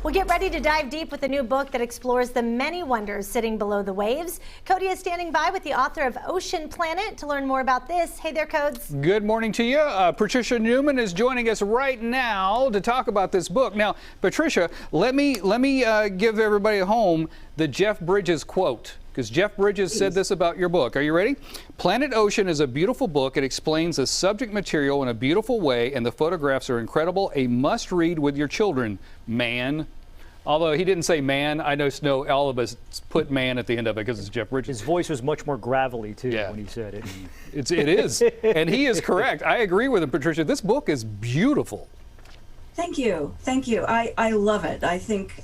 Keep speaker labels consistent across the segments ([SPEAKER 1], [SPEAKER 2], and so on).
[SPEAKER 1] Well, get ready to dive deep with a new book that explores the many wonders sitting below the waves. Cody is standing by with the author of Ocean Planet to learn more about this. Hey there, Codes.
[SPEAKER 2] Good morning to you. Patricia Newman is joining us right now to talk about this book. Now, Patricia, let me give everybody at home the Jeff Bridges quote, because Jeff Bridges said this about your book. Are you ready? Planet Ocean is a beautiful book. It explains the subject material in a beautiful way, and the photographs are incredible. A must-read with your children, man. Although he didn't say man, I know all of us put man at the end of it because it's Jeff Bridges.
[SPEAKER 3] His voice was much more gravelly, too, when he said it.
[SPEAKER 2] It is. And he is correct. I agree with him, Patricia. This book is beautiful.
[SPEAKER 4] Thank you. Thank you. I love it. I think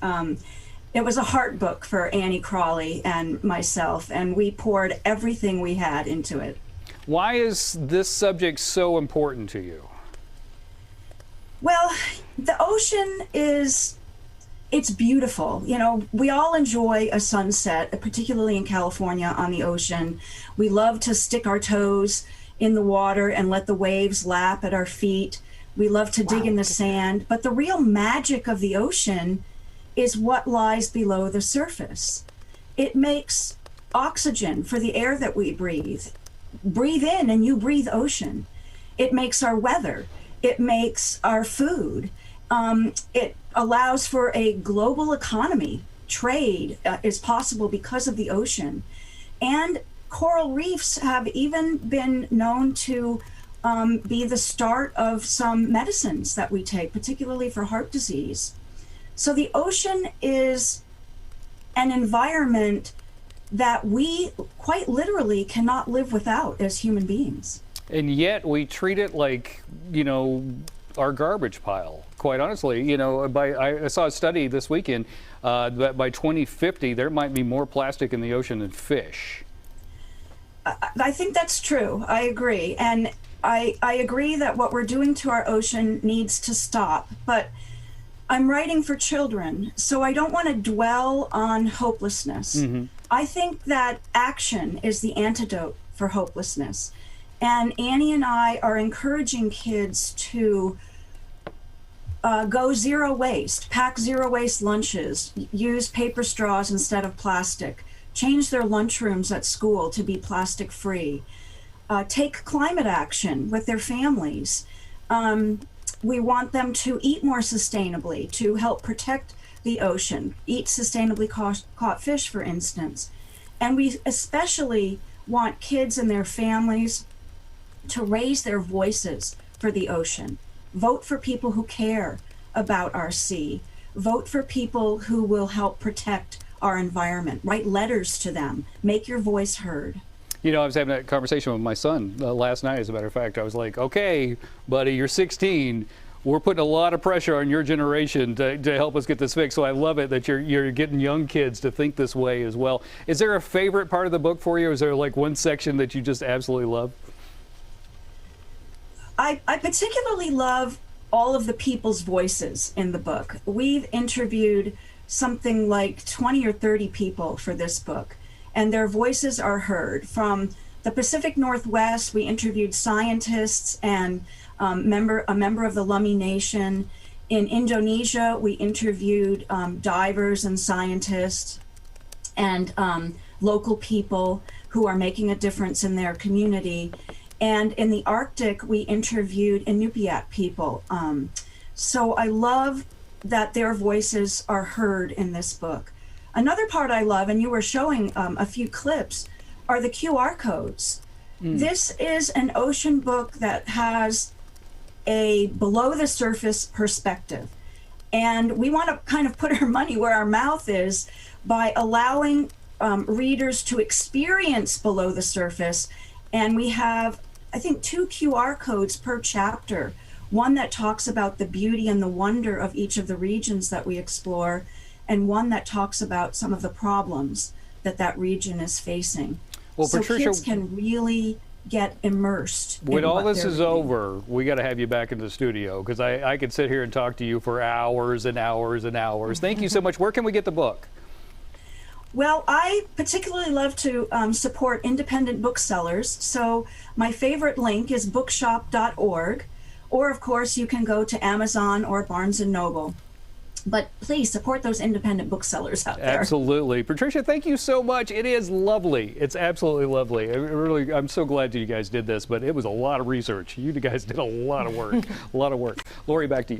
[SPEAKER 4] it was a heart book for Annie Crawley and myself, and we poured everything we had into it.
[SPEAKER 2] Why is this subject so important to you?
[SPEAKER 4] Well, the ocean it's beautiful. You know, we all enjoy a sunset, particularly in California on the ocean. We love to stick our toes in the water and let the waves lap at our feet. We love to dig in the sand. But the real magic of the ocean is what lies below the surface. It makes oxygen for the air that we breathe. Breathe in and you breathe ocean. It makes our weather. It makes our food. It allows for a global economy. Trade is possible because of the ocean. And coral reefs have even been known to be the start of some medicines that we take, particularly for heart disease. So the ocean is an environment that we quite literally cannot live without as human beings.
[SPEAKER 2] And yet we treat it like, our garbage pile. Quite honestly, I saw a study this weekend that by 2050 there might be more plastic in the ocean than fish.
[SPEAKER 4] I think that's true. I agree. And I agree that what we're doing to our ocean needs to stop. But I'm writing for children, so I don't want to dwell on hopelessness. Mm-hmm. I think that action is the antidote for hopelessness. And Annie and I are encouraging kids to go zero waste, pack zero waste lunches, use paper straws instead of plastic, change their lunchrooms at school to be plastic free, take climate action with their families. We want them to eat more sustainably to help protect the ocean, eat sustainably caught fish, for instance. And we especially want kids and their families to raise their voices for the ocean. Vote for people who care about our sea. Vote for people who will help protect our environment. Write letters to them. Make your voice heard.
[SPEAKER 2] I was having that conversation with my son last night, as a matter of fact. I was like, okay, buddy, you're 16. We're putting a lot of pressure on your generation to help us get this fixed. So I love it that you're getting young kids to think this way as well. Is there a favorite part of the book for you? Is there like one section that you just absolutely love?
[SPEAKER 4] I particularly love all of the people's voices in the book. We've interviewed something like 20 or 30 people for this book, and their voices are heard. From the Pacific Northwest, we interviewed scientists and a member of the Lummi Nation. In Indonesia, we interviewed divers and scientists and local people who are making a difference in their community. And in the Arctic, we interviewed Inupiat people. So I love that their voices are heard in this book. Another part I love, and you were showing a few clips, are the QR codes. This is an ocean book that has a below the surface perspective. And we want to kind of put our money where our mouth is by allowing readers to experience below the surface. And we have, I think, 2 QR codes per chapter. One that talks about the beauty and the wonder of each of the regions that we explore, and one that talks about some of the problems that region is facing.
[SPEAKER 2] Well,
[SPEAKER 4] so
[SPEAKER 2] Patricia,
[SPEAKER 4] kids can really get immersed.
[SPEAKER 2] When all this is
[SPEAKER 4] reading.
[SPEAKER 2] over, we got to have you back in the studio, because I could sit here and talk to you for hours and hours and hours. Thank you so much. Where can we get the book?
[SPEAKER 4] Well, I particularly love to support independent booksellers. So my favorite link is bookshop.org, or of course you can go to Amazon or Barnes & Noble. But please support those independent booksellers out there.
[SPEAKER 2] Absolutely. Patricia, thank you so much. It is lovely. It's absolutely lovely. I'm so glad you guys did this, but it was a lot of research. You guys did a lot of work. A lot of work. Lori, back to you.